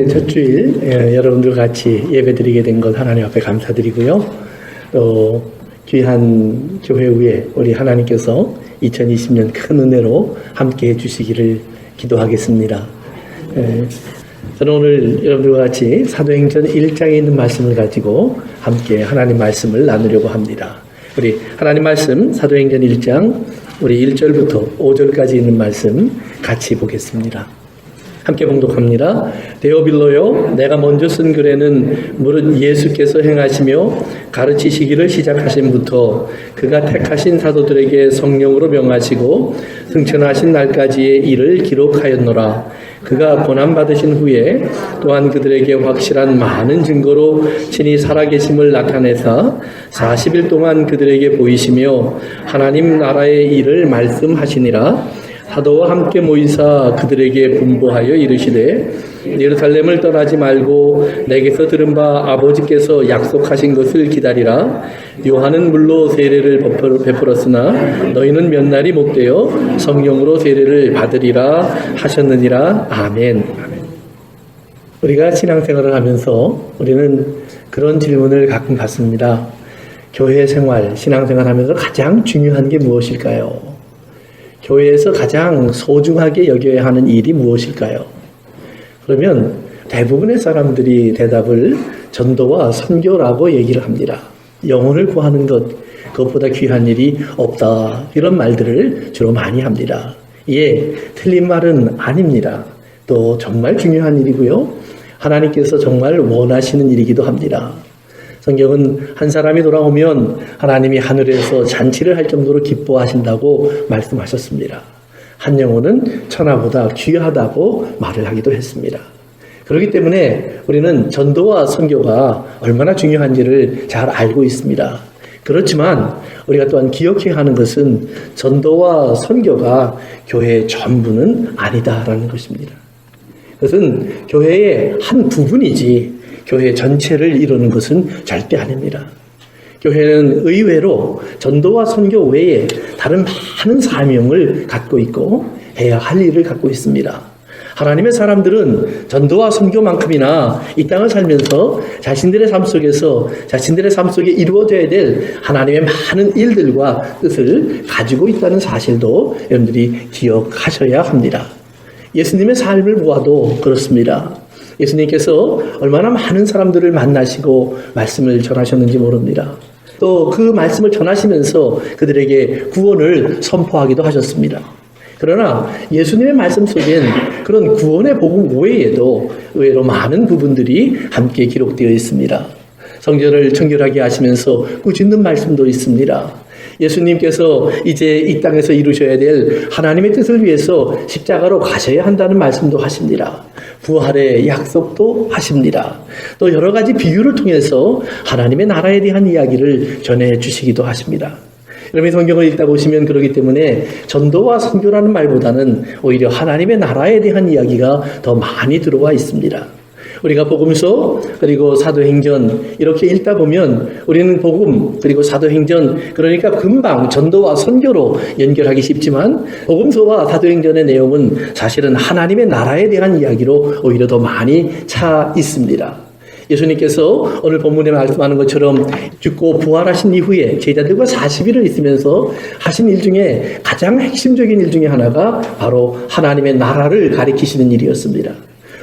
첫 주일 여러분들 같이 예배드리게 된 것 하나님 앞에 감사드리고요. 또 귀한 교회 위에 우리 하나님께서 2020년 큰 은혜로 함께 해주시기를 기도하겠습니다. 저는 오늘 여러분들과 같이 사도행전 1장에 있는 말씀을 가지고 함께 하나님 말씀을 나누려고 합니다. 우리 하나님 말씀 사도행전 1장 우리 1절부터 5절까지 있는 말씀 같이 보겠습니다. 함께 봉독합니다. 데오빌로요, 내가 먼저 쓴 글에는 무릇 예수께서 행하시며 가르치시기를 시작하신부터 그가 택하신 사도들에게 성령으로 명하시고 승천하신 날까지의 일을 기록하였노라. 그가 고난받으신 후에 또한 그들에게 확실한 많은 증거로 친히 살아계심을 나타내사 40일 동안 그들에게 보이시며 하나님 나라의 일을 말씀하시니라. 사도와 함께 모이사 그들에게 분부하여 이르시되 예루살렘을 떠나지 말고 내게서 들은 바 아버지께서 약속하신 것을 기다리라. 요한은 물로 세례를 베풀었으나 너희는 몇 날이 못되어 성령으로 세례를 받으리라 하셨느니라. 아멘. 우리가 신앙생활을 하면서 우리는 그런 질문을 가끔 받습니다. 교회 생활, 신앙생활 하면서 가장 중요한 게 무엇일까요? 교회에서 가장 소중하게 여겨야 하는 일이 무엇일까요? 그러면 대부분의 사람들이 대답을 전도와 선교라고 얘기를 합니다. 영혼을 구하는 것, 그것보다 귀한 일이 없다. 이런 말들을 주로 많이 합니다. 예, 틀린 말은 아닙니다. 또 정말 중요한 일이고요. 하나님께서 정말 원하시는 일이기도 합니다. 성경은 한 사람이 돌아오면 하나님이 하늘에서 잔치를 할 정도로 기뻐하신다고 말씀하셨습니다. 한 영혼은 천하보다 귀하다고 말을 하기도 했습니다. 그렇기 때문에 우리는 전도와 선교가 얼마나 중요한지를 잘 알고 있습니다. 그렇지만 우리가 또한 기억해야 하는 것은 전도와 선교가 교회의 전부는 아니다라는 것입니다. 그것은 교회의 한 부분이지 교회 전체를 이루는 것은 절대 아닙니다. 교회는 의외로 전도와 선교 외에 다른 많은 사명을 갖고 있고 해야 할 일을 갖고 있습니다. 하나님의 사람들은 전도와 선교만큼이나 이 땅을 살면서 자신들의 삶 속에 이루어져야 될 하나님의 많은 일들과 뜻을 가지고 있다는 사실도 여러분들이 기억하셔야 합니다. 예수님의 삶을 보아도 그렇습니다. 예수님께서 얼마나 많은 사람들을 만나시고 말씀을 전하셨는지 모릅니다. 또 그 말씀을 전하시면서 그들에게 구원을 선포하기도 하셨습니다. 그러나 예수님의 말씀 속엔 그런 구원의 복음 외에도 의외로 많은 부분들이 함께 기록되어 있습니다. 성전을 청결하게 하시면서 꾸짖는 말씀도 있습니다. 예수님께서 이제 이 땅에서 이루셔야 될 하나님의 뜻을 위해서 십자가로 가셔야 한다는 말씀도 하십니다. 부활의 약속도 하십니다. 또 여러 가지 비유를 통해서 하나님의 나라에 대한 이야기를 전해주시기도 하십니다. 여러분이 성경을 읽다 보시면 그렇기 때문에 전도와 선교라는 말보다는 오히려 하나님의 나라에 대한 이야기가 더 많이 들어와 있습니다. 우리가 복음서 그리고 사도행전 이렇게 읽다 보면 우리는 복음 그리고 사도행전 그러니까 금방 전도와 선교로 연결하기 쉽지만 복음서와 사도행전의 내용은 사실은 하나님의 나라에 대한 이야기로 오히려 더 많이 차 있습니다. 예수님께서 오늘 본문에 말씀하는 것처럼 죽고 부활하신 이후에 제자들과 40일을 있으면서 하신 일 중에 가장 핵심적인 일 중에 하나가 바로 하나님의 나라를 가리키시는 일이었습니다.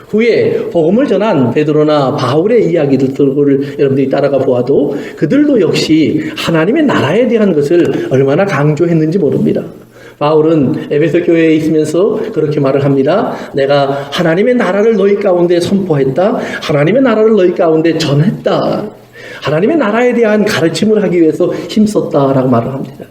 후에 복음을 전한 베드로나 바울의 이야기들을 여러분들이 따라가 보아도 그들도 역시 하나님의 나라에 대한 것을 얼마나 강조했는지 모릅니다. 바울은 에베소 교회에 있으면서 그렇게 말을 합니다. 내가 하나님의 나라를 너희 가운데 선포했다. 하나님의 나라를 너희 가운데 전했다. 하나님의 나라에 대한 가르침을 하기 위해서 힘썼다라고 말을 합니다.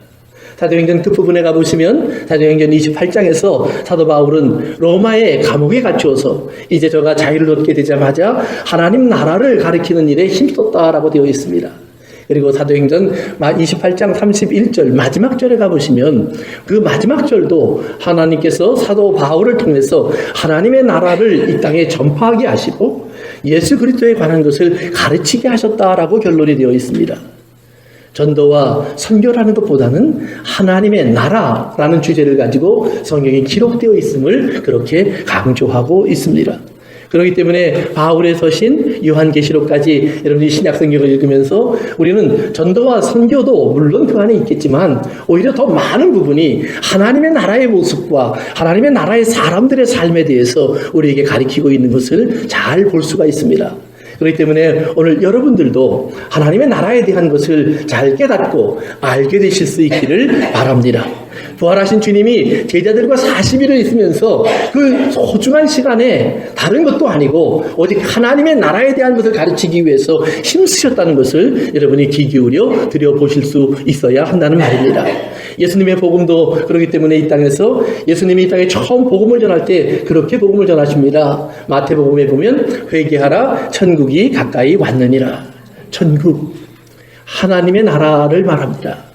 사도행전 끝부분에 가보시면 사도행전 28장에서 사도 바울은 로마의 감옥에 갇혀서 이제 저가 자유를 얻게 되자마자 하나님 나라를 가리키는 일에 힘썼다라고 되어 있습니다. 그리고 사도행전 28장 31절 마지막 절에 가보시면 그 마지막 절도 하나님께서 사도 바울을 통해서 하나님의 나라를 이 땅에 전파하게 하시고 예수 그리스도에 관한 것을 가르치게 하셨다라고 결론이 되어 있습니다. 전도와 선교라는 것보다는 하나님의 나라라는 주제를 가지고 성경이 기록되어 있음을 그렇게 강조하고 있습니다. 그렇기 때문에 바울의 서신, 요한계시록까지 여러분이 신약성경을 읽으면서 우리는 전도와 선교도 물론 그 안에 있겠지만 오히려 더 많은 부분이 하나님의 나라의 모습과 하나님의 나라의 사람들의 삶에 대해서 우리에게 가리키고 있는 것을 잘 볼 수가 있습니다. 그렇기 때문에 오늘 여러분들도 하나님의 나라에 대한 것을 잘 깨닫고 알게 되실 수 있기를 바랍니다. 부활하신 주님이 제자들과 40일을 있으면서 그 소중한 시간에 다른 것도 아니고 오직 하나님의 나라에 대한 것을 가르치기 위해서 힘쓰셨다는 것을 여러분이 귀 기울여 들여보실 수 있어야 한다는 말입니다. 예수님의 복음도 그렇기 때문에 이 땅에서 예수님이 이 땅에 처음 복음을 전할 때 그렇게 복음을 전하십니다. 마태복음에 보면 회개하라 천국이 가까이 왔느니라. 천국, 하나님의 나라를 말합니다.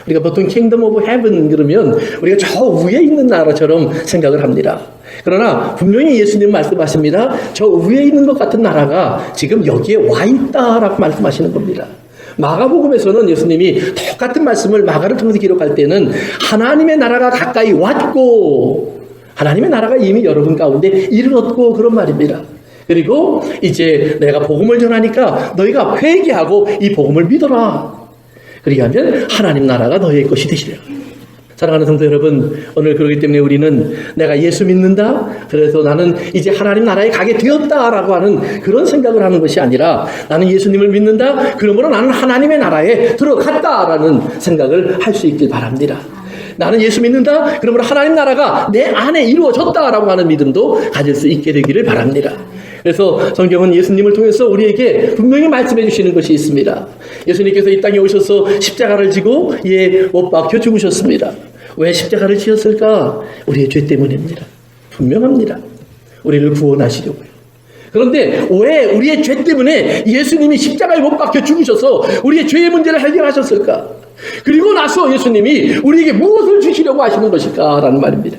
우리가 보통 킹덤 오브 헤븐 그러면 우리가 저 위에 있는 나라처럼 생각을 합니다. 그러나 분명히 예수님 말씀하십니다. 저 위에 있는 것 같은 나라가 지금 여기에 와 있다라고 말씀하시는 겁니다. 마가복음에서는 예수님이 똑같은 말씀을 마가를 통해서 기록할 때는 하나님의 나라가 가까이 왔고 하나님의 나라가 이미 여러분 가운데 이르렀고 그런 말입니다. 그리고 이제 내가 복음을 전하니까 너희가 회개하고 이 복음을 믿어라. 그리하면 하나님 나라가 너희의 것이 되시리라. 사랑하는 성도 여러분, 오늘 그렇기 때문에 우리는 내가 예수 믿는다, 그래서 나는 이제 하나님 나라에 가게 되었다라고 하는 그런 생각을 하는 것이 아니라 나는 예수님을 믿는다, 그러므로 나는 하나님의 나라에 들어갔다라는 생각을 할 수 있길 바랍니다. 나는 예수 믿는다, 그러므로 하나님 나라가 내 안에 이루어졌다라고 하는 믿음도 가질 수 있게 되기를 바랍니다. 그래서 성경은 예수님을 통해서 우리에게 분명히 말씀해 주시는 것이 있습니다. 예수님께서 이 땅에 오셔서 십자가를 지고 못 박혀 죽으셨습니다. 왜 십자가를 지었을까? 우리의 죄 때문입니다. 분명합니다. 우리를 구원하시려고요. 그런데 왜 우리의 죄 때문에 예수님이 십자가에 못 박혀 죽으셔서 우리의 죄의 문제를 해결하셨을까? 그리고 나서 예수님이 우리에게 무엇을 주시려고 하시는 것일까? 라는 말입니다.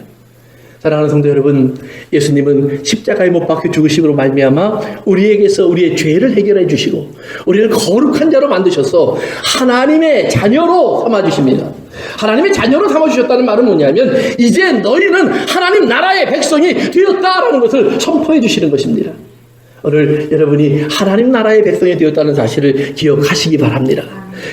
사랑하는 성도 여러분, 예수님은 십자가에 못 박혀 죽으심으로 말미암아 우리에게서 우리의 죄를 해결해 주시고 우리를 거룩한 자로 만드셔서 하나님의 자녀로 삼아주십니다. 하나님의 자녀로 삼아주셨다는 말은 뭐냐면 이제 너희는 하나님 나라의 백성이 되었다라는 것을 선포해 주시는 것입니다. 오늘 여러분이 하나님 나라의 백성이 되었다는 사실을 기억하시기 바랍니다.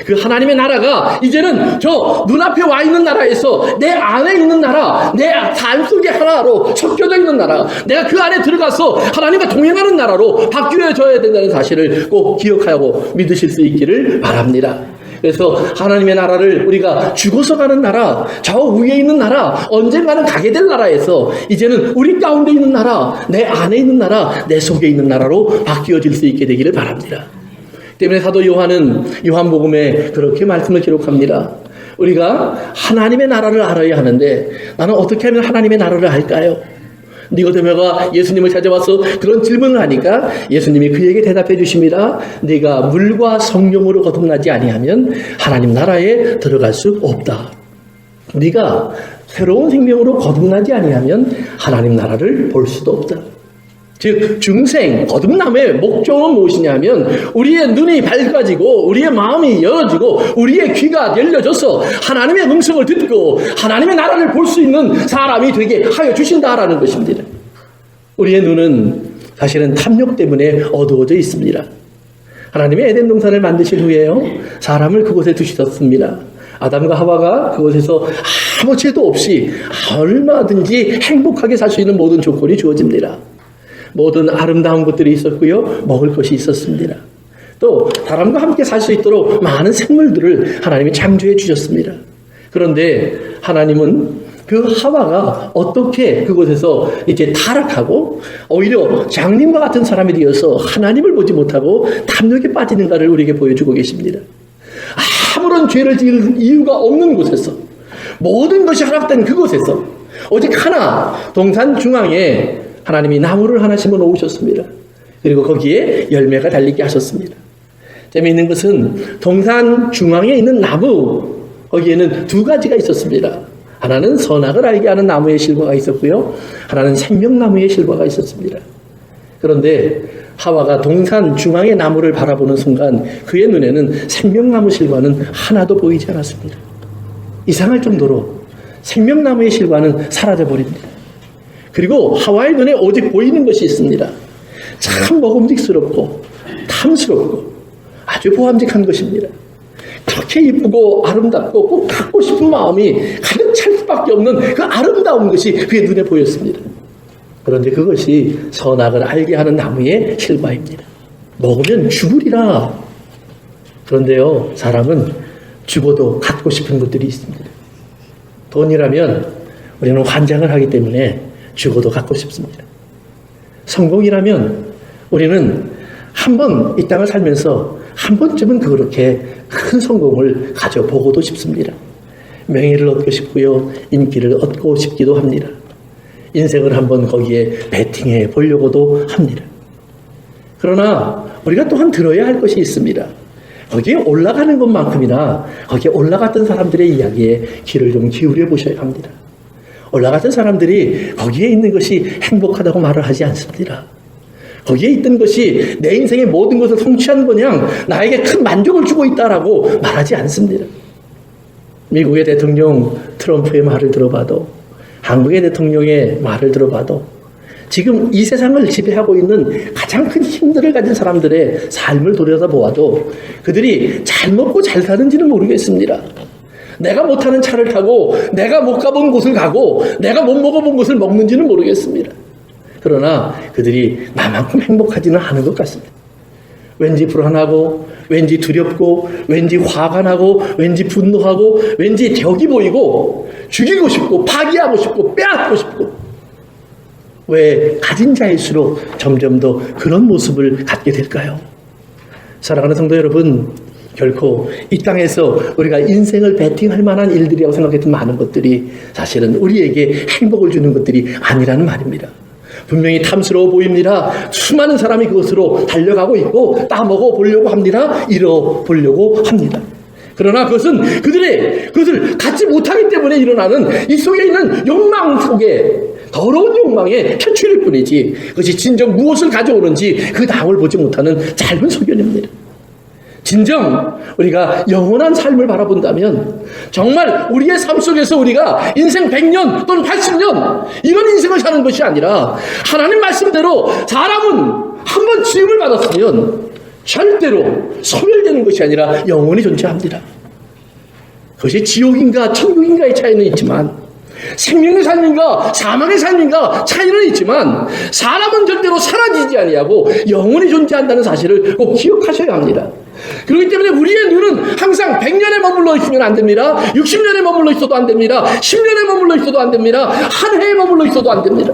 그 하나님의 나라가 이제는 저 눈앞에 와 있는 나라에서 내 안에 있는 나라, 내 삶 속의 하나로 섞여져 있는 나라, 내가 그 안에 들어가서 하나님과 동행하는 나라로 바뀌어져야 된다는 사실을 꼭 기억하고 믿으실 수 있기를 바랍니다. 그래서 하나님의 나라를 우리가 죽어서 가는 나라, 저 위에 있는 나라, 언젠가는 가게 될 나라에서 이제는 우리 가운데 있는 나라, 내 안에 있는 나라, 내 속에 있는 나라로 바뀌어질 수 있게 되기를 바랍니다. 때문에 사도 요한은 요한복음에 그렇게 말씀을 기록합니다. 우리가 하나님의 나라를 알아야 하는데 나는 어떻게 하면 하나님의 나라를 알까요? 니고데모가 예수님을 찾아와서 그런 질문을 하니까 예수님이 그에게 대답해 주십니다. 네가 물과 성령으로 거듭나지 아니하면 하나님 나라에 들어갈 수 없다. 네가 새로운 생명으로 거듭나지 아니하면 하나님 나라를 볼 수도 없다. 즉 중생, 거듭남의 목적은 무엇이냐면 우리의 눈이 밝아지고 우리의 마음이 열어지고 우리의 귀가 열려져서 하나님의 음성을 듣고 하나님의 나라를 볼 수 있는 사람이 되게 하여 주신다라는 것입니다. 우리의 눈은 사실은 탐욕 때문에 어두워져 있습니다. 하나님의 에덴 동산을 만드신 후에요, 사람을 그곳에 두셨습니다. 아담과 하와가 그곳에서 아무 죄도 없이 얼마든지 행복하게 살 수 있는 모든 조건이 주어집니다. 모든 아름다운 것들이 있었고요, 먹을 것이 있었습니다. 또 사람과 함께 살 수 있도록 많은 생물들을 하나님이 창조해 주셨습니다. 그런데 하나님은 그 하와가 어떻게 그곳에서 이제 타락하고 오히려 장님과 같은 사람이 되어서 하나님을 보지 못하고 탐욕에 빠지는가를 우리에게 보여주고 계십니다. 아무런 죄를 지을 이유가 없는 곳에서, 모든 것이 허락된 그곳에서 오직 하나, 동산 중앙에 하나님이 나무를 하나 심어 놓으셨습니다. 그리고 거기에 열매가 달리게 하셨습니다. 재미있는 것은 동산 중앙에 있는 나무, 거기에는 두 가지가 있었습니다. 하나는 선악을 알게 하는 나무의 실과가 있었고요, 하나는 생명나무의 실과가 있었습니다. 그런데 하와가 동산 중앙의 나무를 바라보는 순간 그의 눈에는 생명나무 실과는 하나도 보이지 않았습니다. 이상할 정도로 생명나무의 실과는 사라져버립니다. 그리고 하와의 눈에 오직 보이는 것이 있습니다. 참 먹음직스럽고 탐스럽고 아주 보암직한 것입니다. 그렇게 이쁘고 아름답고 꼭 갖고 싶은 마음이 가득 찰 수밖에 없는 그 아름다운 것이 그의 눈에 보였습니다. 그런데 그것이 선악을 알게 하는 나무의 실과입니다. 먹으면 죽으리라. 그런데요, 사람은 죽어도 갖고 싶은 것들이 있습니다. 돈이라면 우리는 환장을 하기 때문에 죽어도 갖고 싶습니다. 성공이라면 우리는 한 번 이 땅을 살면서 한 번쯤은 그렇게 큰 성공을 가져보고도 싶습니다. 명예를 얻고 싶고요, 인기를 얻고 싶기도 합니다. 인생을 한번 거기에 베팅해 보려고도 합니다. 그러나 우리가 또한 들어야 할 것이 있습니다. 거기에 올라가는 것만큼이나 거기에 올라갔던 사람들의 이야기에 귀를 좀 기울여 보셔야 합니다. 올라갔던 사람들이 거기에 있는 것이 행복하다고 말을 하지 않습니다. 거기에 있던 것이 내 인생의 모든 것을 성취한 거냥 나에게 큰 만족을 주고 있다라고 말하지 않습니다. 미국의 대통령 트럼프의 말을 들어봐도, 한국의 대통령의 말을 들어봐도, 지금 이 세상을 지배하고 있는 가장 큰 힘들을 가진 사람들의 삶을 돌아보아도 그들이 잘 먹고 잘 사는지는 모르겠습니다. 내가 못하는 차를 타고 내가 못 가본 곳을 가고 내가 못 먹어본 것을 먹는지는 모르겠습니다. 그러나 그들이 나만큼 행복하지는 않은 것 같습니다. 왠지 불안하고, 왠지 두렵고, 왠지 화가 나고, 왠지 분노하고, 왠지 벽이 보이고, 죽이고 싶고, 파괴하고 싶고, 빼앗고 싶고. 왜 가진 자일수록 점점 더 그런 모습을 갖게 될까요? 사랑하는 성도 여러분, 결코 이 땅에서 우리가 인생을 베팅할 만한 일들이라고 생각했던 많은 것들이 사실은 우리에게 행복을 주는 것들이 아니라는 말입니다. 분명히 탐스러워 보입니다. 수많은 사람이 그것으로 달려가고 있고 따먹어 보려고 합니다. 잃어보려고 합니다. 그러나 그것은 그것을 갖지 못하기 때문에 일어나는 이 속에 있는 욕망 속에 더러운 욕망의 표출일 뿐이지 그것이 진정 무엇을 가져오는지 그 당을 보지 못하는 짧은 소견입니다. 진정 우리가 영원한 삶을 바라본다면 정말 우리의 삶 속에서 우리가 인생 100년 또는 80년 이런 인생을 사는 것이 아니라 하나님 말씀대로 사람은 한번 지음을 받았으면 절대로 소멸되는 것이 아니라 영원히 존재합니다. 그것이 지옥인가 천국인가의 차이는 있지만 생명의 삶인가 사망의 삶인가 차이는 있지만 사람은 절대로 사라지지 아니하고 영원히 존재한다는 사실을 꼭 기억하셔야 합니다. 그렇기 때문에 우리의 눈은 항상 100년에 머물러 있으면 안 됩니다. 60년에 머물러 있어도 안 됩니다. 10년에 머물러 있어도 안 됩니다. 한 해에 머물러 있어도 안 됩니다.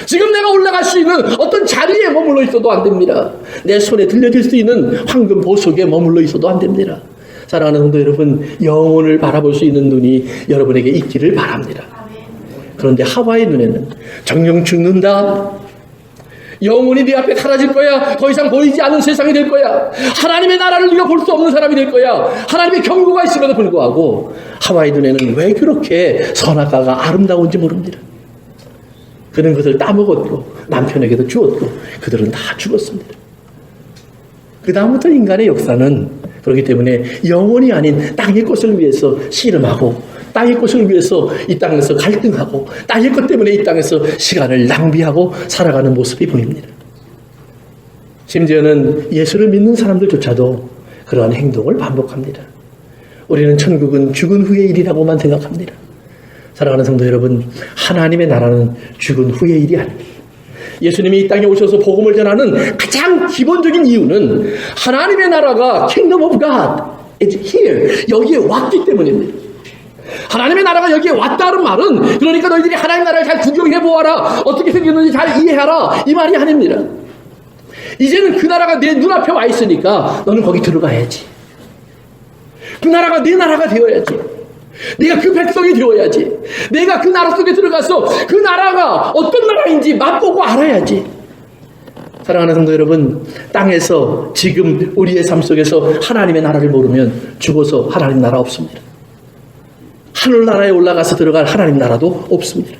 지금 내가 올라갈 수 있는 어떤 자리에 머물러 있어도 안 됩니다. 내 손에 들려질 수 있는 황금 보석에 머물러 있어도 안 됩니다. 사랑하는 성도 여러분, 영혼을 바라볼 수 있는 눈이 여러분에게 있기를 바랍니다. 그런데 하와의 눈에는 정령 죽는다, 영혼이 네 앞에 사라질 거야, 더 이상 보이지 않는 세상이 될 거야, 하나님의 나라를 네가 볼 수 없는 사람이 될 거야, 하나님의 경고가 있음에도 불구하고 하와의 눈에는 왜 그렇게 선악과가 아름다운지 모릅니다. 그는 그것을 따먹었고 남편에게도 주었고 그들은 다 죽었습니다. 그 다음부터 인간의 역사는 그렇기 때문에 영원이 아닌 땅의 것을 위해서 씨름하고 땅의 것을 위해서 이 땅에서 갈등하고 땅의 것 때문에 이 땅에서 시간을 낭비하고 살아가는 모습이 보입니다. 심지어는 예수를 믿는 사람들조차도 그러한 행동을 반복합니다. 우리는 천국은 죽은 후의 일이라고만 생각합니다. 사랑하는 성도 여러분, 하나님의 나라는 죽은 후의 일이 아닙니다. 예수님이 이 땅에 오셔서 복음을 전하는 가장 기본적인 이유는 하나님의 나라가 Kingdom of God is here, 여기에 왔기 때문입니다. 하나님의 나라가 여기에 왔다는 말은 그러니까 너희들이 하나님의 나라를 잘 구경해 보아라, 어떻게 생겼는지 잘 이해하라, 이 말이 아닙니다. 이제는 그 나라가 내 눈앞에 와 있으니까 너는 거기 들어가야지. 그 나라가 내 나라가 되어야지. 네가 그 백성이 되어야지. 내가 그 나라 속에 들어가서 그 나라가 어떤 나라인지 맛보고 알아야지. 사랑하는 성도 여러분, 땅에서 지금 우리의 삶 속에서 하나님의 나라를 모르면 죽어서 하나님 나라 없습니다. 하늘나라에 올라가서 들어갈 하나님 나라도 없습니다.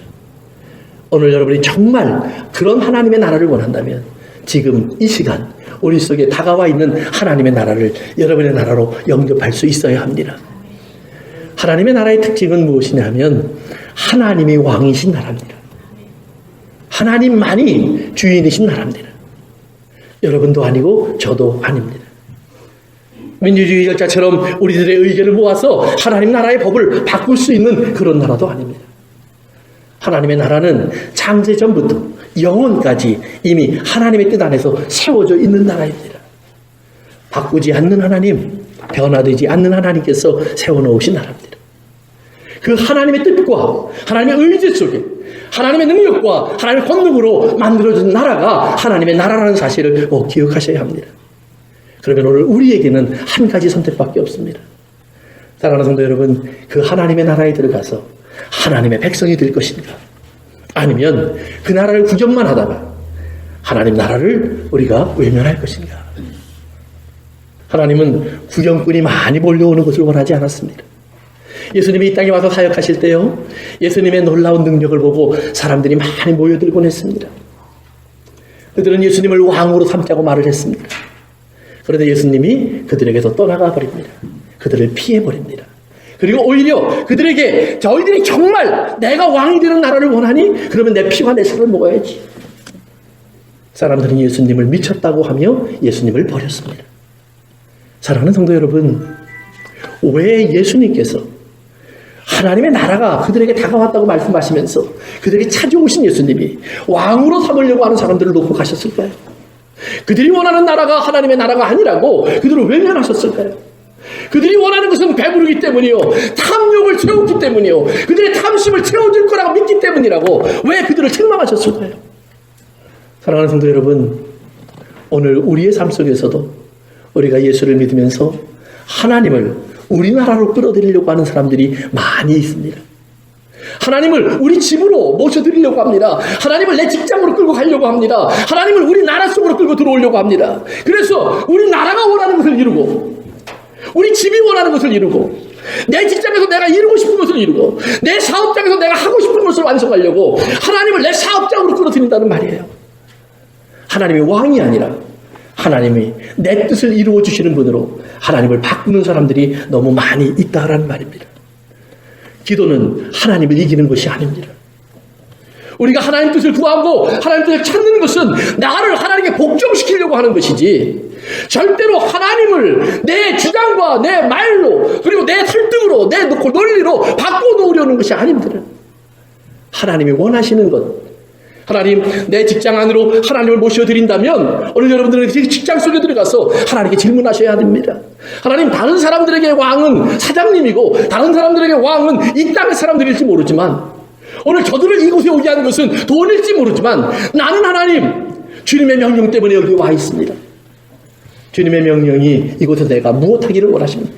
오늘 여러분이 정말 그런 하나님의 나라를 원한다면 지금 이 시간 우리 속에 다가와 있는 하나님의 나라를 여러분의 나라로 영접할 수 있어야 합니다. 하나님의 나라의 특징은 무엇이냐 하면 하나님이 왕이신 나라입니다. 하나님만이 주인이신 나라입니다. 여러분도 아니고 저도 아닙니다. 민주주의 절차처럼 우리들의 의견을 모아서 하나님 나라의 법을 바꿀 수 있는 그런 나라도 아닙니다. 하나님의 나라는 창세 전부터 영원까지 이미 하나님의 뜻 안에서 세워져 있는 나라입니다. 바꾸지 않는 하나님, 변화되지 않는 하나님께서 세워놓으신 나라입니다. 그 하나님의 뜻과 하나님의 의지 속에 하나님의 능력과 하나님의 권능으로 만들어진 나라가 하나님의 나라라는 사실을 꼭 기억하셔야 합니다. 그러면 오늘 우리에게는 한 가지 선택밖에 없습니다. 사랑하는 성도 여러분, 그 하나님의 나라에 들어가서 하나님의 백성이 될 것인가? 아니면 그 나라를 구경만 하다가 하나님 나라를 우리가 외면할 것인가? 하나님은 구경꾼이 많이 몰려오는 것을 원하지 않았습니다. 예수님이 이 땅에 와서 사역하실 때요, 예수님의 놀라운 능력을 보고 사람들이 많이 모여들곤 했습니다. 그들은 예수님을 왕으로 삼자고 말을 했습니다. 그런데 예수님이 그들에게서 떠나가 버립니다. 그들을 피해버립니다. 그리고 오히려 그들에게 저희들이 정말 내가 왕이 되는 나라를 원하니? 그러면 내 피와 내 살을 먹어야지. 사람들은 예수님을 미쳤다고 하며 예수님을 버렸습니다. 사랑하는 성도 여러분, 왜 예수님께서 하나님의 나라가 그들에게 다가왔다고 말씀하시면서 그들에게 찾아오신 예수님이 왕으로 삼으려고 하는 사람들을 놓고 가셨을까요? 그들이 원하는 나라가 하나님의 나라가 아니라고 그들을 외면하셨을까요? 그들이 원하는 것은 배부르기 때문이요, 탐욕을 채웠기 때문이요, 그들의 탐심을 채워줄 거라고 믿기 때문이라고 왜 그들을 책망하셨을까요? 사랑하는 성도 여러분, 오늘 우리의 삶 속에서도 우리가 예수를 믿으면서 하나님을 우리나라로 끌어들이려고 하는 사람들이 많이 있습니다. 하나님을 우리 집으로 모셔드리려고 합니다. 하나님을 내 직장으로 끌고 가려고 합니다. 하나님을 우리 나라 속으로 끌고 들어오려고 합니다. 그래서 우리 나라가 원하는 것을 이루고, 우리 집이 원하는 것을 이루고, 내 직장에서 내가 이루고 싶은 것을 이루고, 내 사업장에서 내가 하고 싶은 것을 완성하려고 하나님을 내 사업장으로 끌어들인다는 말이에요. 하나님이 왕이 아니라 하나님이 내 뜻을 이루어 주시는 분으로 하나님을 바꾸는 사람들이 너무 많이 있다라는 말입니다. 기도는 하나님을 이기는 것이 아닙니다. 우리가 하나님 뜻을 구하고 하나님 뜻을 찾는 것은 나를 하나님께 복종시키려고 하는 것이지, 절대로 하나님을 내 주장과 내 말로 그리고 내 설득으로 내 논리로 바꿔놓으려는 것이 아닙니다. 하나님이 원하시는 것, 하나님 내 직장 안으로 하나님을 모셔드린다면 오늘 여러분들은 그 직장 속에 들어가서 하나님께 질문하셔야 됩니다. 하나님, 다른 사람들에게 왕은 사장님이고 다른 사람들에게 왕은 이 땅의 사람들일지 모르지만, 오늘 저들을 이곳에 오게 하는 것은 돈일지 모르지만, 나는 하나님 주님의 명령 때문에 여기 와 있습니다. 주님의 명령이 이곳에서 내가 무엇하기를 원하십니까?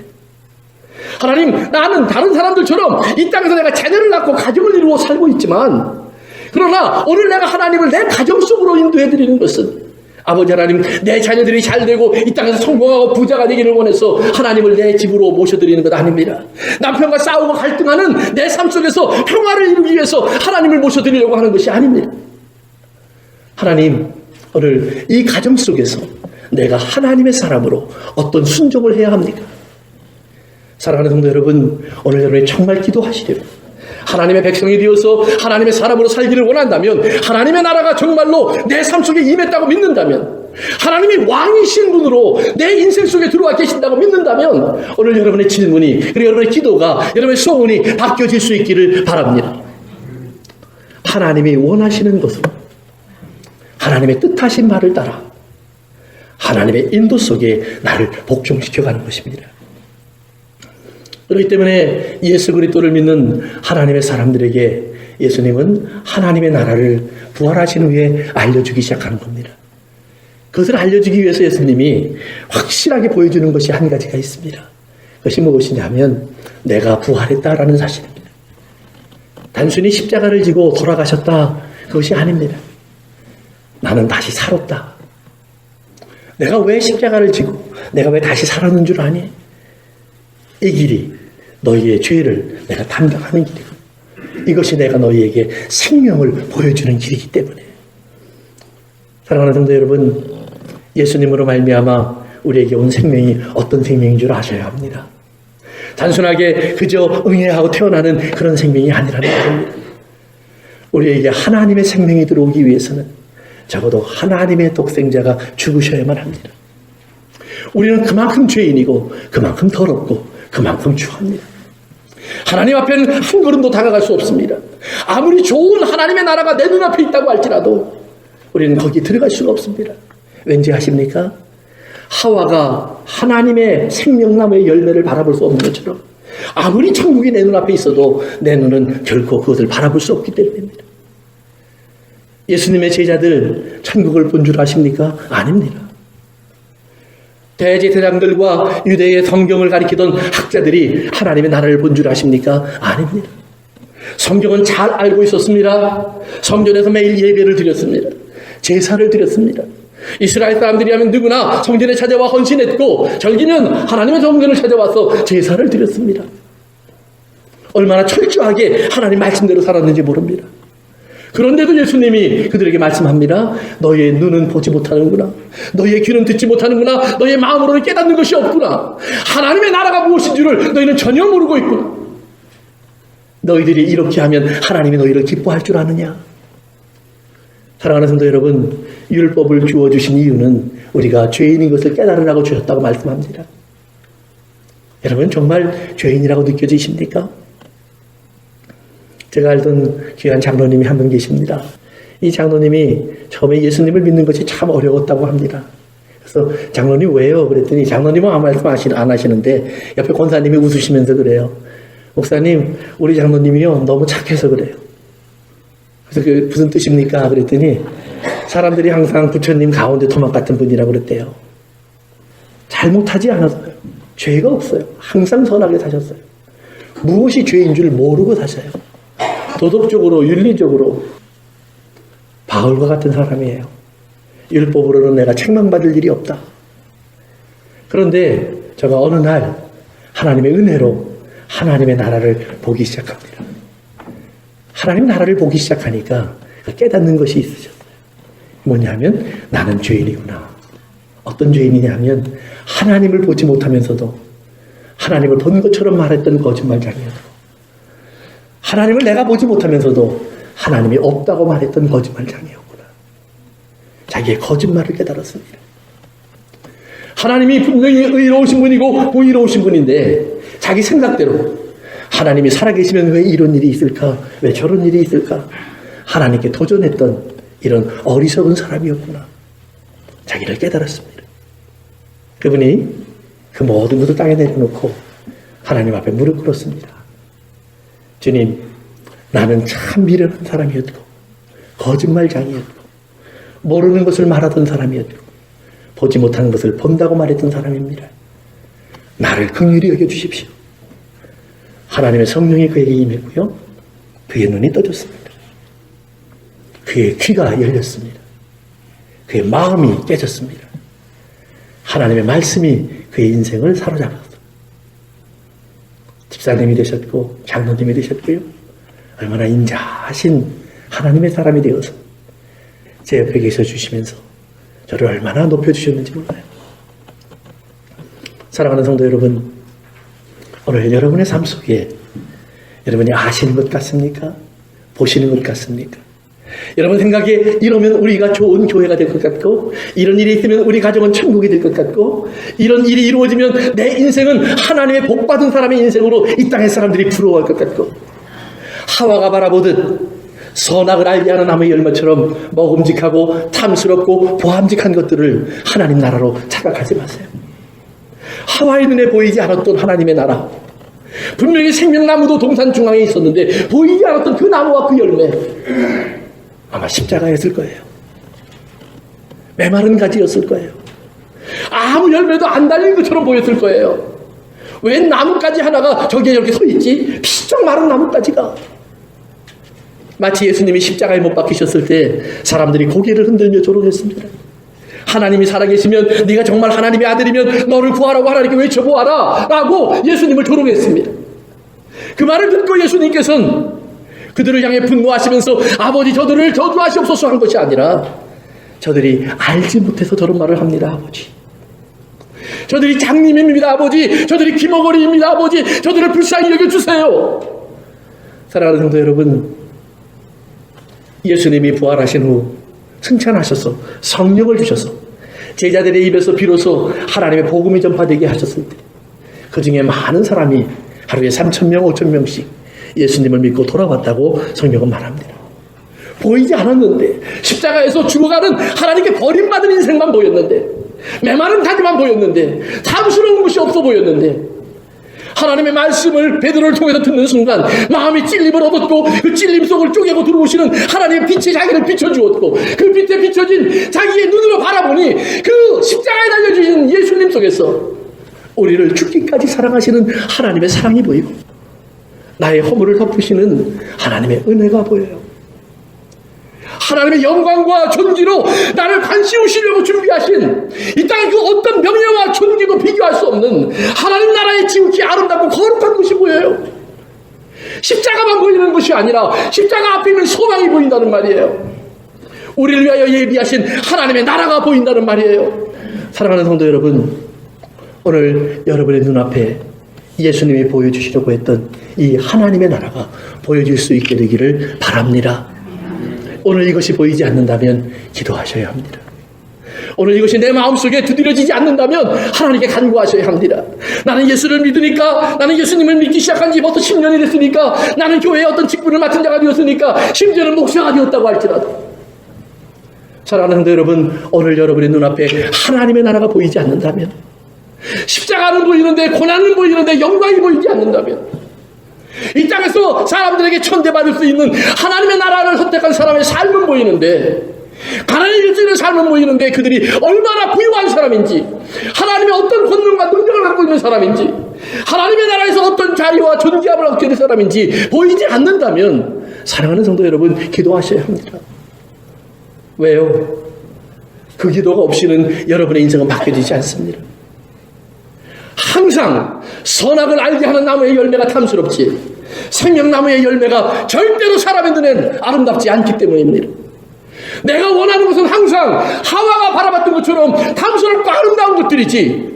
하나님, 나는 다른 사람들처럼 이 땅에서 내가 자녀를 낳고 가정을 이루어 살고 있지만, 그러나 오늘 내가 하나님을 내 가정 속으로 인도해드리는 것은, 아버지 하나님, 내 자녀들이 잘되고 이 땅에서 성공하고 부자가 되기를 원해서 하나님을 내 집으로 모셔드리는 것 아닙니다. 남편과 싸우고 갈등하는 내 삶 속에서 평화를 이루기 위해서 하나님을 모셔드리려고 하는 것이 아닙니다. 하나님, 오늘 이 가정 속에서 내가 하나님의 사람으로 어떤 순종을 해야 합니까? 사랑하는 성도 여러분, 오늘 여러분이 정말 기도하시려면, 하나님의 백성이 되어서 하나님의 사람으로 살기를 원한다면, 하나님의 나라가 정말로 내 삶 속에 임했다고 믿는다면, 하나님이 왕이신 분으로 내 인생 속에 들어와 계신다고 믿는다면, 오늘 여러분의 질문이, 그리고 여러분의 기도가, 여러분의 소원이 바뀌어질 수 있기를 바랍니다. 하나님이 원하시는 것으로 하나님의 뜻하신 말을 따라 하나님의 인도 속에 나를 복종시켜가는 것입니다. 그렇기 때문에 예수 그리스도를 믿는 하나님의 사람들에게 예수님은 하나님의 나라를 부활하신 후에 알려주기 시작하는 겁니다. 그것을 알려주기 위해서 예수님이 확실하게 보여주는 것이 한 가지가 있습니다. 그것이 무엇이냐면 내가 부활했다라는 사실입니다. 단순히 십자가를 지고 돌아가셨다, 그것이 아닙니다. 나는 다시 살았다. 내가 왜 십자가를 지고 내가 왜 다시 살았는 줄 아니? 이 길이 너희의 죄를 내가 담당하는 길이고, 이것이 내가 너희에게 생명을 보여주는 길이기 때문에. 사랑하는 성도 여러분, 예수님으로 말미암아 우리에게 온 생명이 어떤 생명인 줄 아셔야 합니다. 단순하게 그저 응애하고 태어나는 그런 생명이 아니라는 것입니다. 우리에게 하나님의 생명이 들어오기 위해서는 적어도 하나님의 독생자가 죽으셔야만 합니다. 우리는 그만큼 죄인이고 그만큼 더럽고 그만큼 추합니다. 하나님 앞에는 한 걸음도 다가갈 수 없습니다. 아무리 좋은 하나님의 나라가 내 눈앞에 있다고 할지라도 우리는 거기 들어갈 수가 없습니다. 왠지 아십니까? 하와가 하나님의 생명나무의 열매를 바라볼 수 없는 것처럼 아무리 천국이 내 눈앞에 있어도 내 눈은 결코 그것을 바라볼 수 없기 때문입니다. 예수님의 제자들 천국을 본 줄 아십니까? 아닙니다. 대제사장들과 유대의 성경을 가리키던 학자들이 하나님의 나라를 본 줄 아십니까? 아닙니다. 성경은 잘 알고 있었습니다. 성전에서 매일 예배를 드렸습니다. 제사를 드렸습니다. 이스라엘 사람들이 하면 누구나 성전에 찾아와 헌신했고 절기는 하나님의 성전을 찾아와서 제사를 드렸습니다. 얼마나 철저하게 하나님 말씀대로 살았는지 모릅니다. 그런데도 예수님이 그들에게 말씀합니다. 너희의 눈은 보지 못하는구나. 너희의 귀는 듣지 못하는구나. 너희의 마음으로는 깨닫는 것이 없구나. 하나님의 나라가 무엇인 줄을 너희는 전혀 모르고 있구나. 너희들이 이렇게 하면 하나님이 너희를 기뻐할 줄 아느냐. 사랑하는 성도 여러분, 율법을 주어주신 이유는 우리가 죄인인 것을 깨달으라고 주셨다고 말씀합니다. 여러분 정말 죄인이라고 느껴지십니까? 제가 알던 귀한 장로님이 한 분 계십니다. 이 장로님이 처음에 예수님을 믿는 것이 참 어려웠다고 합니다. 그래서 장로님 왜요? 그랬더니 장로님은 아무 말씀 안 하시는데 옆에 권사님이 웃으시면서 그래요. 목사님, 우리 장로님이요 너무 착해서 그래요. 그래서 그 무슨 뜻입니까? 그랬더니 사람들이 항상 부처님 가운데 토막 같은 분이라고 그랬대요. 잘못하지 않았어요. 죄가 없어요. 항상 선하게 사셨어요. 무엇이 죄인 줄 모르고 사셔요. 도덕적으로 윤리적으로 바울과 같은 사람이에요. 율법으로는 내가 책망받을 일이 없다. 그런데 제가 어느 날 하나님의 은혜로 하나님의 나라를 보기 시작합니다. 하나님 나라를 보기 시작하니까 깨닫는 것이 있으셨어요. 뭐냐면 나는 죄인이구나. 어떤 죄인이냐면 하나님을 보지 못하면서도 하나님을 본 것처럼 말했던 거짓말장이었고 하나님을 내가 보지 못하면서도 하나님이 없다고 말했던 거짓말장이었구나. 자기의 거짓말을 깨달았습니다. 하나님이 분명히 의로우신 분이고 보이로우신 분인데 자기 생각대로 하나님이 살아계시면 왜 이런 일이 있을까? 왜 저런 일이 있을까? 하나님께 도전했던 이런 어리석은 사람이었구나. 자기를 깨달았습니다. 그분이 그 모든 것을 땅에 내려놓고 하나님 앞에 무릎 꿇었습니다. 주님, 나는 참 미련한 사람이었고 거짓말장이었고 모르는 것을 말하던 사람이었고 보지 못하는 것을 본다고 말했던 사람입니다. 나를 긍휼히 여겨주십시오. 하나님의 성령이 그에게 임했고요. 그의 눈이 떠졌습니다. 그의 귀가 열렸습니다. 그의 마음이 깨졌습니다. 하나님의 말씀이 그의 인생을 사로잡았습니다. 집사님이 되셨고 장로님이 되셨고요. 얼마나 인자하신 하나님의 사람이 되어서 제 옆에 계셔 주시면서 저를 얼마나 높여주셨는지 몰라요. 사랑하는 성도 여러분, 오늘 여러분의 삶 속에 여러분이 아시는 것 같습니까? 보시는 것 같습니까? 여러분 생각에 이러면 우리가 좋은 교회가 될 것 같고 이런 일이 있으면 우리 가정은 천국이 될 것 같고 이런 일이 이루어지면 내 인생은 하나님의 복받은 사람의 인생으로 이 땅의 사람들이 부러워할 것 같고 하와가 바라보듯 선악을 알게 하는 나무의 열매처럼 먹음직하고 탐스럽고 보함직한 것들을 하나님 나라로 착각하지 마세요. 하와의 눈에 보이지 않았던 하나님의 나라, 분명히 생명나무도 동산 중앙에 있었는데 보이지 않았던 그 나무와 그 열매, 아마 십자가였을 거예요. 메마른 가지였을 거예요. 아무 열매도 안 달린 것처럼 보였을 거예요. 웬 나뭇가지 하나가 저기에 이렇게 서 있지? 피쩍 마른 나뭇가지가. 마치 예수님이 십자가에 못 박히셨을 때 사람들이 고개를 흔들며 조롱했습니다. 하나님이 살아계시면 네가 정말 하나님의 아들이면 너를 구하라고 하나님께 외쳐보아라 라고 예수님을 조롱했습니다. 그 말을 듣고 예수님께서는 그들을 향해 분노하시면서 아버지 저들을 저주하시옵소서 한 것이 아니라 저들이 알지 못해서 저런 말을 합니다. 아버지, 저들이 장님입니다. 아버지, 저들이 기머거리입니다. 아버지, 저들을 불쌍히 여겨주세요. 사랑하는 성도 여러분, 예수님이 부활하신 후 승천하셔서 성령을 주셔서 제자들의 입에서 비로소 하나님의 복음이 전파되게 하셨을 때 그 중에 많은 사람이 하루에 3,000명, 5,000명씩 예수님을 믿고 돌아왔다고 성경은 말합니다. 보이지 않았는데 십자가에서 죽어가는 하나님께 버림받은 인생만 보였는데 메마른 다리만 보였는데 탐스러운 것이 없어 보였는데 하나님의 말씀을 베드로를 통해서 듣는 순간 마음이 찔림을 얻었고 그 찔림 속을 쪼개고 들어오시는 하나님의 빛에 자기를 비춰주었고 그 빛에 비춰진 자기의 눈으로 바라보니 그 십자가에 달려주신 예수님 속에서 우리를 죽기까지 사랑하시는 하나님의 사랑이 보이고 나의 허물을 덮으시는 하나님의 은혜가 보여요. 하나님의 영광과 존귀로 나를 관시우시려고 준비하신 이 땅의 그 어떤 명예와 존귀도 비교할 수 없는 하나님 나라의 지극히 아름답고 거룩한 것이 보여요. 십자가만 보이는 것이 아니라 십자가 앞에 있는 소망이 보인다는 말이에요. 우리를 위하여 예비하신 하나님의 나라가 보인다는 말이에요. 사랑하는 성도 여러분, 오늘 여러분의 눈앞에 예수님이 보여주시려고 했던 이 하나님의 나라가 보여질 수 있게 되기를 바랍니다. 오늘 이것이 보이지 않는다면 기도하셔야 합니다. 오늘 이것이 내 마음속에 두드려지지 않는다면 하나님께 간구하셔야 합니다. 나는 예수를 믿으니까, 나는 예수님을 믿기 시작한 지 벌써 10년이 됐으니까, 나는 교회의 어떤 직분을 맡은 자가 되었으니까, 심지어는 목사가 되었다고 할지라도 사랑하는 성도 여러분, 오늘 여러분의 눈앞에 하나님의 나라가 보이지 않는다면, 십자가는 보이는데 고난은 보이는데 영광이 보이지 않는다면, 이 땅에서 사람들에게 천대받을 수 있는 하나님의 나라를 선택한 사람의 삶은 보이는데, 가난이 일주일의 삶은 보이는데 그들이 얼마나 부유한 사람인지, 하나님의 어떤 권능과 능력을 갖고 있는 사람인지, 하나님의 나라에서 어떤 자리와 존귀함을 얻게 된 사람인지 보이지 않는다면 사랑하는 성도 여러분, 기도하셔야 합니다. 왜요? 그 기도가 없이는 여러분의 인생은 바뀌어지지 않습니다. 항상 선악을 알게 하는 나무의 열매가 탐스럽지 생명나무의 열매가 절대로 사람의 눈에는 아름답지 않기 때문입니다. 내가 원하는 것은 항상 하와가 바라봤던 것처럼 탐스럽고 아름다운 것들이지,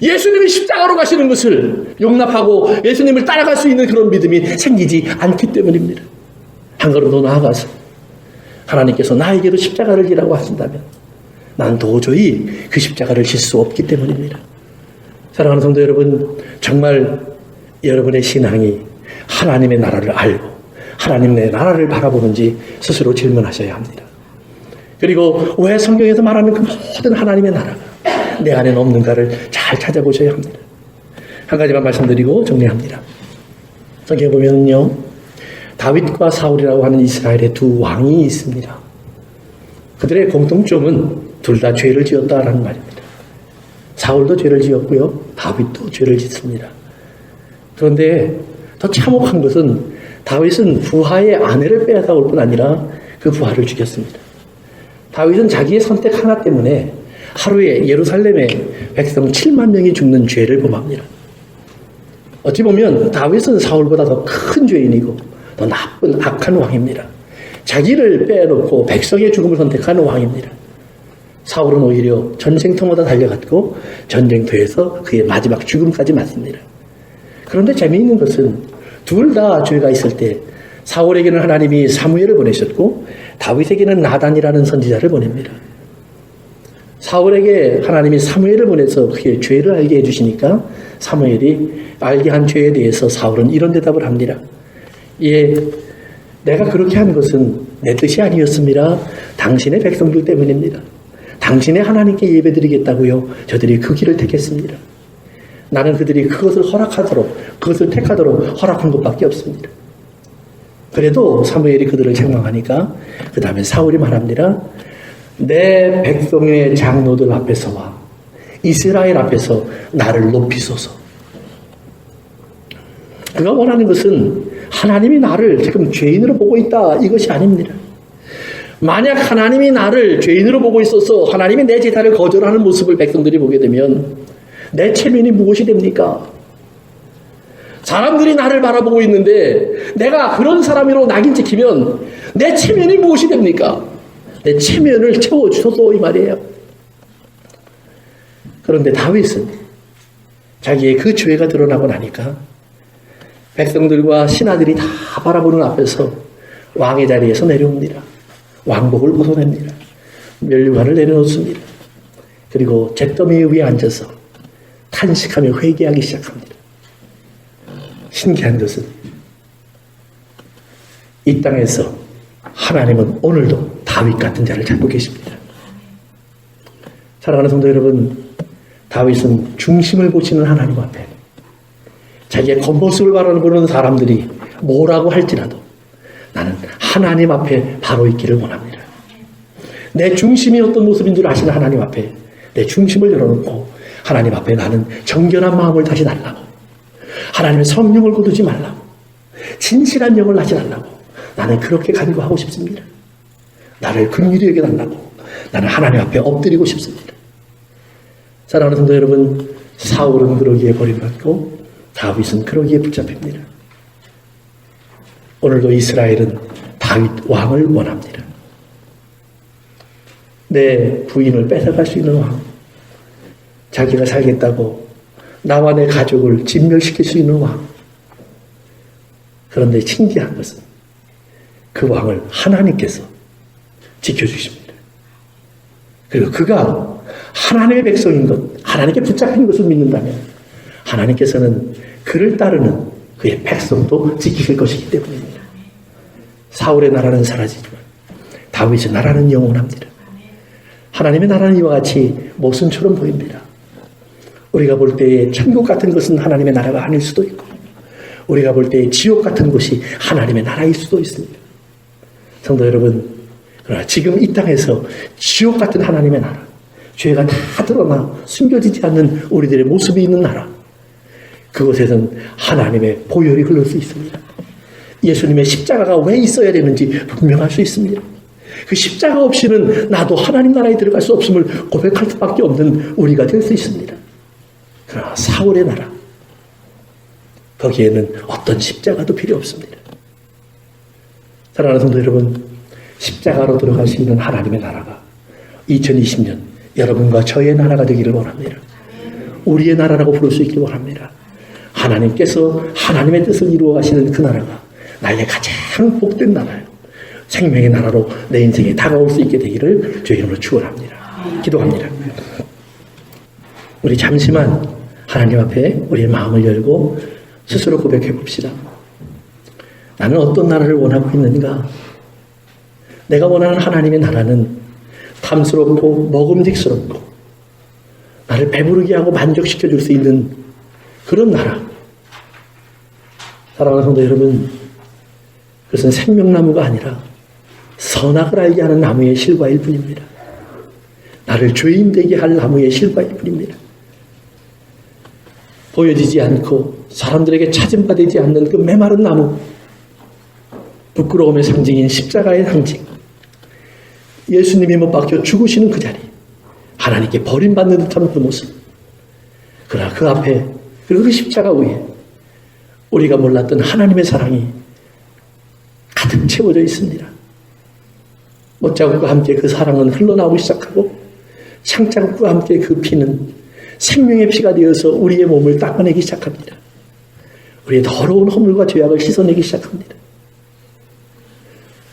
예수님이 십자가로 가시는 것을 용납하고 예수님을 따라갈 수 있는 그런 믿음이 생기지 않기 때문입니다. 한 걸음 더 나아가서 하나님께서 나에게도 십자가를 지라고 하신다면 난 도저히 그 십자가를 질 수 없기 때문입니다. 사랑하는 성도 여러분, 정말 여러분의 신앙이 하나님의 나라를 알고 하나님의 나라를 바라보는지 스스로 질문하셔야 합니다. 그리고 왜 성경에서 말하는 그 모든 하나님의 나라가 내 안에는 없는가를 잘 찾아보셔야 합니다. 한 가지만 말씀드리고 정리합니다. 성경에 보면요, 다윗과 사울이라고 하는 이스라엘의 두 왕이 있습니다. 그들의 공통점은 둘 다 죄를 지었다라는 말입니다. 사울도 죄를 지었고요, 다윗도 죄를 짓습니다. 그런데 더 참혹한 것은 다윗은 부하의 아내를 빼앗아올 뿐 아니라 그 부하를 죽였습니다. 다윗은 자기의 선택 하나 때문에 하루에 예루살렘의 백성 7만 명이 죽는 죄를 범합니다. 어찌 보면 다윗은 사울보다 더 큰 죄인이고 더 나쁜 악한 왕입니다. 자기를 빼놓고 백성의 죽음을 선택하는 왕입니다. 사울은 오히려 전쟁터마다 달려갔고 전쟁터에서 그의 마지막 죽음까지 맞습니다. 그런데 재미있는 것은 둘 다 죄가 있을 때 사울에게는 하나님이 사무엘을 보내셨고 다윗에게는 나단이라는 선지자를 보냅니다. 사울에게 하나님이 사무엘을 보내서 그의 죄를 알게 해주시니까 사무엘이 알게 한 죄에 대해서 사울은 이런 대답을 합니다. 예, 내가 그렇게 한 것은 내 뜻이 아니었습니다. 당신의 백성들 때문입니다. 당신의 하나님께 예배드리겠다고요, 저들이 그 길을 택했습니다. 나는 그들이 그것을 허락하도록, 그것을 택하도록 허락한 것밖에 없습니다. 그래도 사무엘이 그들을 책망하니까 그 다음에 사울이 말합니다. 내 백성의 장로들 앞에서와 이스라엘 앞에서 나를 높이소서. 그가 원하는 것은 하나님이 나를 지금 죄인으로 보고 있다, 이것이 아닙니다. 만약 하나님이 나를 죄인으로 보고 있어서 하나님이 내 제사를 거절하는 모습을 백성들이 보게 되면 내 체면이 무엇이 됩니까? 사람들이 나를 바라보고 있는데 내가 그런 사람으로 낙인 찍히면 내 체면이 무엇이 됩니까? 내 체면을 채워주소서, 이 말이에요. 그런데 다윗은 자기의 그 죄가 드러나고 나니까 백성들과 신하들이 다 바라보는 앞에서 왕의 자리에서 내려옵니다. 왕복을 벗어냅니다. 면류관을 내려놓습니다. 그리고 잿더미 위에 앉아서 탄식하며 회개하기 시작합니다. 신기한 것은 이 땅에서 하나님은 오늘도 다윗 같은 자를 찾고 계십니다. 사랑하는 성도 여러분, 다윗은 중심을 보시는 하나님 앞에 자기의 겉모습을 바라보는 사람들이 뭐라고 할지라도 나는 하나님 앞에 바로 있기를 원합니다. 내 중심이 어떤 모습인 줄 아시는 하나님 앞에 내 중심을 열어놓고 하나님 앞에 나는 정결한 마음을 다시 달라고, 하나님의 성령을 거두지 말라고, 진실한 영을 하지 달라고 나는 그렇게 간구하고 싶습니다. 나를 긍휼히 여겨달라고 나는 하나님 앞에 엎드리고 싶습니다. 사랑하는 성도 여러분, 사울은 그러기에 버림받고 다윗은 그러기에 붙잡힙니다. 오늘도 이스라엘은 다윗 왕을 원합니다. 내 부인을 뺏어갈 수 있는 왕, 자기가 살겠다고 나와 내 가족을 진멸시킬 수 있는 왕. 그런데 신기한 것은 그 왕을 하나님께서 지켜주십니다. 그리고 그가 하나님의 백성인 것, 하나님께 붙잡힌 것을 믿는다면 하나님께서는 그를 따르는 그의 백성도 지키실 것이기 때문입니다. 사울의 나라는 사라지지만 다윗의 나라는 영원합니다. 하나님의 나라는 이와 같이 모순처럼 보입니다. 우리가 볼 때에 천국 같은 것은 하나님의 나라가 아닐 수도 있고 우리가 볼 때에 지옥 같은 곳이 하나님의 나라일 수도 있습니다. 성도 여러분, 그러나 지금 이 땅에서 지옥 같은 하나님의 나라, 죄가 다 드러나 숨겨지지 않는 우리들의 모습이 있는 나라, 그곳에서는 하나님의 보혈이 흘러 수 있습니다. 예수님의 십자가가 왜 있어야 되는지 분명할 수 있습니다. 그 십자가 없이는 나도 하나님 나라에 들어갈 수 없음을 고백할 수밖에 없는 우리가 될 수 있습니다. 그러나 사울의 나라, 거기에는 어떤 십자가도 필요 없습니다. 사랑하는 성도 여러분, 십자가로 들어갈 수 있는 하나님의 나라가 2020년 여러분과 저의 나라가 되기를 원합니다. 우리의 나라라고 부를 수 있기를 원합니다. 하나님께서 하나님의 뜻을 이루어 가시는 그 나라가 나의 가장 복된 나라요, 생명의 나라로 내 인생에 다가올 수 있게 되기를 주의 이름으로 축원합니다. 기도합니다. 우리 잠시만 하나님 앞에 우리의 마음을 열고 스스로 고백해 봅시다. 나는 어떤 나라를 원하고 있는가? 내가 원하는 하나님의 나라는 탐스럽고 먹음직스럽고 나를 배부르게 하고 만족시켜 줄 수 있는 그런 나라. 사랑하는 성도 여러분, 그것은 생명나무가 아니라 선악을 알게 하는 나무의 실과일 뿐입니다. 나를 죄인 되게 할 나무의 실과일 뿐입니다. 보여지지 않고 사람들에게 찾음받지 않는 그 메마른 나무, 부끄러움의 상징인 십자가의 상징, 예수님이 못 박혀 죽으시는 그 자리, 하나님께 버림받는 듯한 그 모습, 그러나 그 앞에 그리고 그 십자가 위에 우리가 몰랐던 하나님의 사랑이 가득 채워져 있습니다. 못자국과 함께 그 사랑은 흘러나오기 시작하고 창자국과 함께 그 피는 생명의 피가 되어서 우리의 몸을 닦아내기 시작합니다. 우리의 더러운 허물과 죄악을 씻어내기 시작합니다.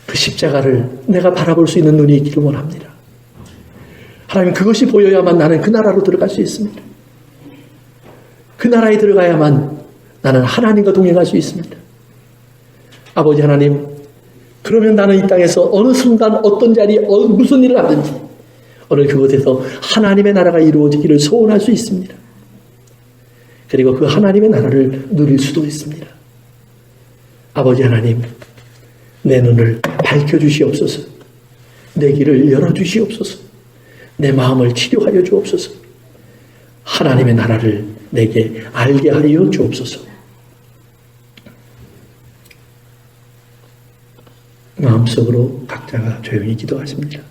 그 십자가를 내가 바라볼 수 있는 눈이 있기를 원합니다. 하나님, 그것이 보여야만 나는 그 나라로 들어갈 수 있습니다. 그 나라에 들어가야만 나는 하나님과 동행할 수 있습니다. 아버지 하나님, 그러면 나는 이 땅에서 어느 순간 어떤 자리에 무슨 일을 하든지 오늘 그곳에서 하나님의 나라가 이루어지기를 소원할 수 있습니다. 그리고 그 하나님의 나라를 누릴 수도 있습니다. 아버지 하나님, 내 눈을 밝혀주시옵소서. 내 길을 열어주시옵소서. 내 마음을 치료하여 주옵소서. 하나님의 나라를 내게 알게 하여 주옵소서. 마음속으로 각자가 조용히 기도하십니다.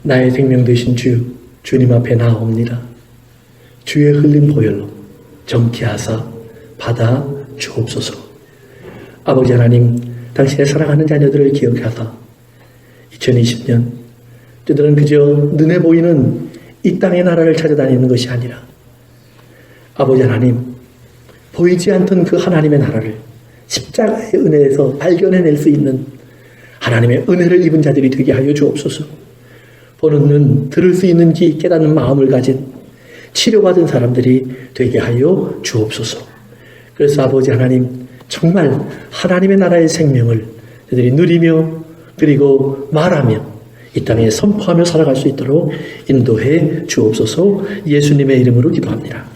나의 생명 되신 주님 앞에 나아옵니다. 주의 흘린 보혈로 정케하사 받아 주옵소서. 아버지 하나님, 당신의 사랑하는 자녀들을 기억하사 2020년 저들은 그저 눈에 보이는 이 땅의 나라를 찾아다니는 것이 아니라 아버지 하나님, 보이지 않던 그 하나님의 나라를 십자가의 은혜에서 발견해낼 수 있는 하나님의 은혜를 입은 자들이 되게 하여 주옵소서. 보는 눈, 들을 수 있는 귀, 깨닫는 마음을 가진 치료받은 사람들이 되게 하여 주옵소서. 그래서 아버지 하나님, 정말 하나님의 나라의 생명을 저들이 누리며 그리고 말하며 이 땅에 선포하며 살아갈 수 있도록 인도해 주옵소서. 예수님의 이름으로 기도합니다.